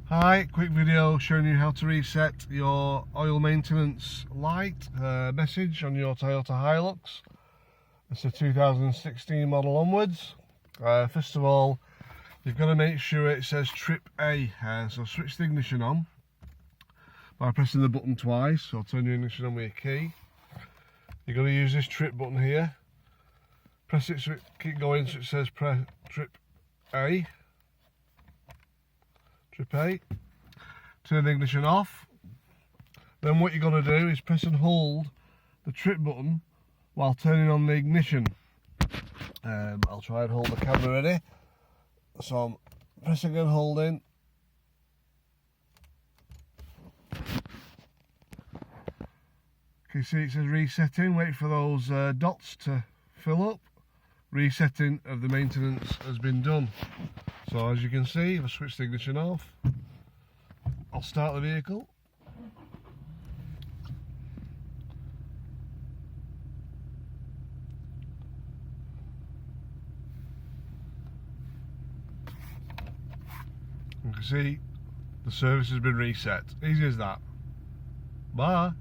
Hi, quick video showing you how to reset your oil maintenance light message on your Toyota Hilux. It's a 2016 model onwards. First of all, you've got to make sure it says trip A, so switch the ignition on by pressing the button twice, so turn your ignition on with your key. You've got to use this trip button here. Press it so it keep going so it says trip A. Trip A. Turn the ignition off. Then what you're going to do is press and hold the trip button while turning on the ignition. I'll try and hold the camera ready. So I'm pressing and holding. Can you see it says resetting? Wait for those dots to fill up. Resetting of the maintenance has been done. So as you can see, if I switch the ignition off, I'll start the vehicle. You can see the service has been reset. Easy as that. Bye.